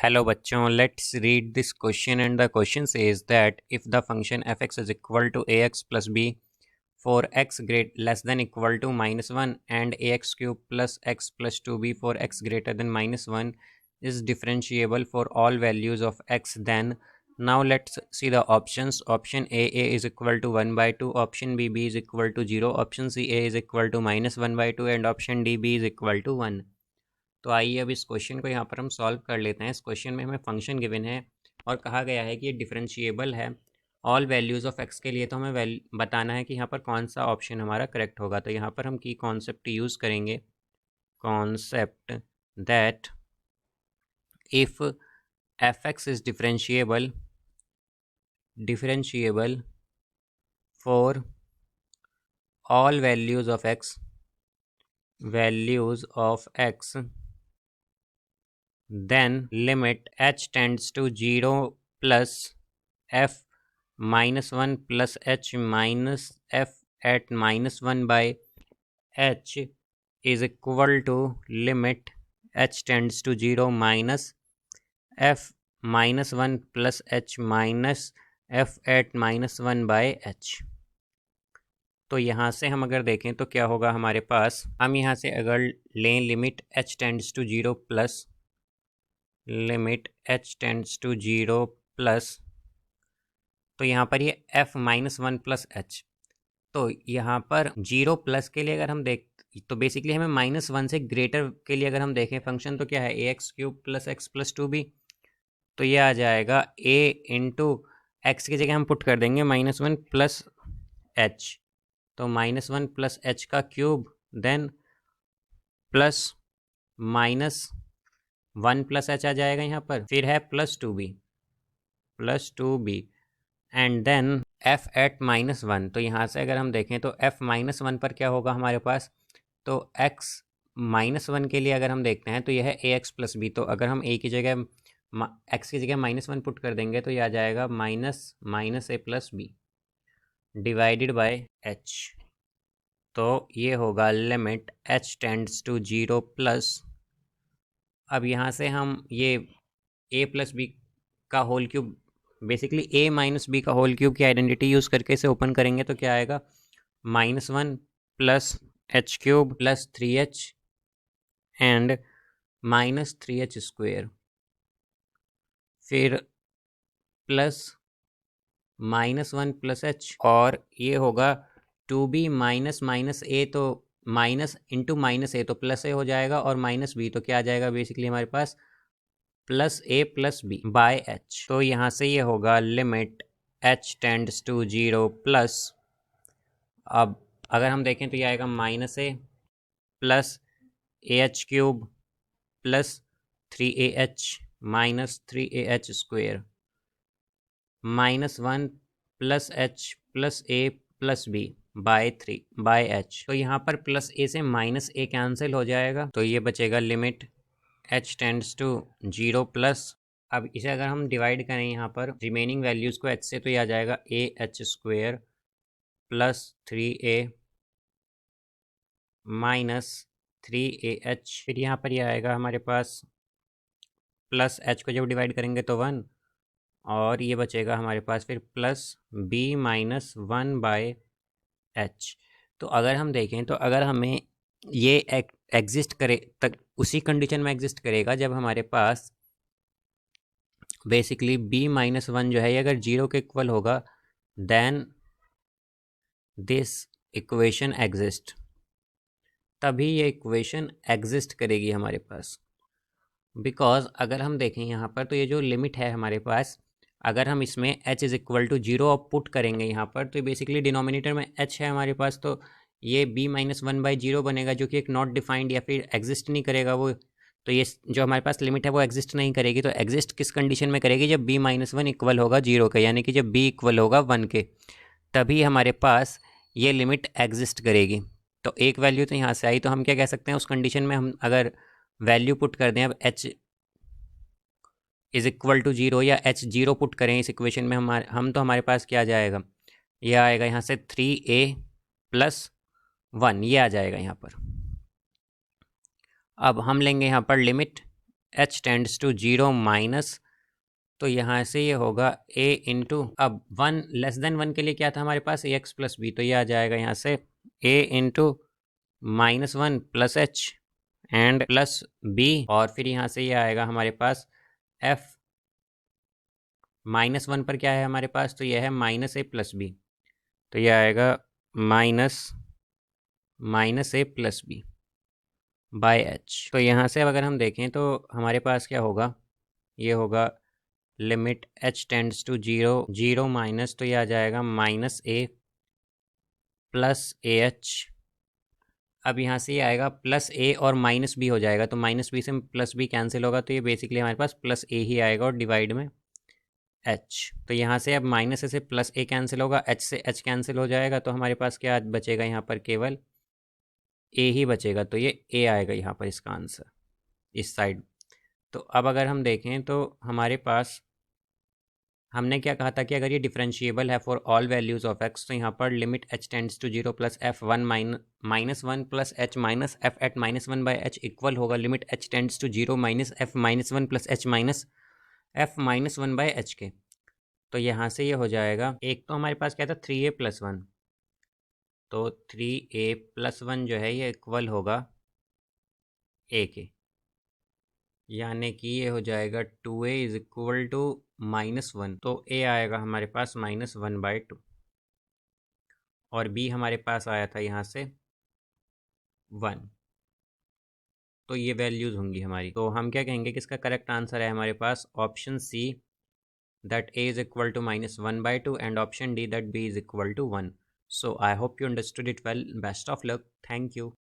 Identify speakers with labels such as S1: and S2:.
S1: Hello बच्चों, let's read this question and the question says that if the function fx is equal to ax plus b for x less than equal to -1 and ax cube plus x plus 2b for x greater than -1 is differentiable for all values of x, then now let's see the options. Option A is equal to 1 by 2, option B is equal to 0, option C A is equal to -1 by 2 and option D B is equal to 1. तो आइए अब इस question को यहाँ पर हम solve कर लेते हैं। इस क्वेश्चन में हमें फंक्शन गिवन है और कहा गया है कि ये डिफरेंशिएबल है ऑल वैल्यूज़ ऑफ एक्स के लिए। तो हमें बताना है कि यहाँ पर कौन सा ऑप्शन हमारा करेक्ट होगा। तो यहाँ पर हम की कॉन्सेप्ट यूज़ करेंगे, concept that if F x is differentiable for all values of x then limit h tends to 0 plus f minus 1 plus h minus f at -1 by h is equal to limit h tends to 0 minus f minus 1 plus h minus f at -1 by h। तो यहाँ से हम अगर देखें तो क्या होगा हमारे पास, हम यहाँ से अगर लें limit h tends to 0 plus limit h tends to 0 plus, तो यहाँ पर ये f -1 प्लस h, तो यहाँ पर 0 प्लस के लिए अगर हम देख तो बेसिकली हमें -1 से ग्रेटर के लिए अगर हम देखें फंक्शन तो क्या है ax cube plus x plus 2b। तो ये आ जाएगा a इंटू एक्स की जगह हम पुट कर देंगे -1 प्लस h, तो -1 प्लस h का cube then plus -1 plus h आ जाएगा यहाँ पर, फिर है plus 2b and then f at -1। तो यहाँ से अगर हम देखें तो f -1 पर क्या होगा हमारे पास, तो x -1 के लिए अगर हम देखते हैं तो यह है ax प्लस b। तो अगर हम a की जगह x की जगह -1 पुट कर देंगे तो यह आ जाएगा minus a plus b divided by h। तो ये होगा limit h tends to 0 plus, अब यहाँ से हम ये a प्लस बी का whole cube basically a minus B का होल क्यूब की आइडेंटिटी यूज़ करके इसे ओपन करेंगे तो क्या आएगा -1 plus h cube plus 3h and -3h square, फिर प्लस -1 प्लस h और ये होगा 2b माइनस a, तो माइनस इंटू माइनस a तो प्लस a हो जाएगा और माइनस b तो क्या आ जाएगा बेसिकली हमारे पास plus a plus b by h। तो यहाँ से ये होगा limit h tends to 0 plus, अब अगर हम देखें तो ये आएगा -a plus ah cube plus 3ah minus 3ah square -1 plus h plus a plus b by h। तो यहाँ पर प्लस a से माइनस a कैंसिल हो जाएगा तो ये बचेगा limit h tends to 0 plus. अब इसे अगर हम डिवाइड करें यहाँ पर रिमेनिंग वैल्यूज़ को h से तो ये आ जाएगा ah square plus 3a minus 3ah, फिर यहाँ पर ये आएगा हमारे पास प्लस h को जब डिवाइड करेंगे तो 1 और ये बचेगा हमारे पास फिर plus b minus 1 by h। तो अगर हम देखें तो अगर हमें ये एग्जिस्ट करे तक उसी कंडीशन में एग्जिस्ट करेगा जब हमारे पास बेसिकली b -1 जो है ये अगर 0 के इक्वल होगा देन दिस इक्वेशन एग्जिस्ट, तभी ये इक्वेशन एग्जिस्ट करेगी हमारे पास। बिकॉज अगर हम देखें यहाँ पर तो ये जो लिमिट है हमारे पास, अगर हम इसमें h इज़ इक्वल टू 0 अब पुट करेंगे यहाँ पर तो बेसिकली डिनोमिनेटर में h है हमारे पास, तो ये b -1 बाई 0 बनेगा जो कि एक नॉट डिफाइंड या फिर एग्जिस्ट नहीं करेगा वो। तो ये जो हमारे पास लिमिट है वो एग्जिस्ट नहीं करेगी। तो एग्जिस्ट किस कंडीशन में करेगी, जब b -1 इक्वल होगा 0 के, यानी कि जब b इक्वल होगा 1 के, तभी हमारे पास ये लिमिट एग्जिस्ट करेगी। तो एक वैल्यू तो यहाँ से आई, तो हम क्या कह सकते हैं उस कंडीशन में हम अगर वैल्यू पुट कर दें, अब h इज़ इक्वल टू 0 या h 0 पुट करें इस इक्वेशन में हम तो हमारे पास क्या आ जाएगा, यह आएगा यहाँ से 3a प्लस 1 ये आ जाएगा यहाँ पर। अब हम लेंगे यहाँ पर limit H tends to 0 minus, तो यहाँ से ये होगा ए इंटू, अब 1 लेस देन 1 के लिए क्या था हमारे पास, ए एक्स प्लस बी, तो ये आ जाएगा यहाँ से a into -1 plus h and plus b, और फिर यहाँ से ये आएगा हमारे पास एफ -1 पर क्या है हमारे पास, तो यह है -a प्लस बी, तो यह आएगा -a plus B by H. तो यहाँ से अगर हम देखें तो हमारे पास क्या होगा, ये होगा limit h tends to 0 minus, तो ये आ जाएगा -a प्लस ए एच। अब यहाँ से ये आएगा प्लस ए और माइनस बी हो जाएगा, तो माइनस बी से प्लस बी कैंसिल होगा, तो ये बेसिकली हमारे पास प्लस ए ही आएगा और डिवाइड में एच। तो यहाँ से अब माइनस से प्लस ए कैंसिल होगा, एच से एच कैंसिल हो जाएगा, तो हमारे पास क्या बचेगा यहाँ पर, केवल ए ही बचेगा, तो ये ए आएगा यहाँ पर इसका आंसर इस साइड। तो अब अगर हम देखें तो हमारे पास हमने क्या कहा था कि अगर ये डिफरेंशिएबल है for all values of x, तो यहाँ पर limit H tends to 0 plus f one -1 plus h minus f at -1 by h equal होगा limit H tends to 0 minus f -1 plus h minus f -1 by h के। तो यहाँ से ये हो जाएगा, एक तो हमारे पास क्या था 3a प्लस 1, तो 3a प्लस 1 जो है ये इक्वल होगा ए के, यानी कि ये हो जाएगा 2a इज इक्वल टू -1, तो a आएगा हमारे पास -1/2, और b हमारे पास आया था यहाँ से 1, तो ये वैल्यूज़ होंगी हमारी। तो हम क्या कहेंगे कि इसका करेक्ट आंसर है हमारे पास option C, that a is equal to -1/2, and option D that b is equal to 1। So I hope you understood it well, best of luck, thank you.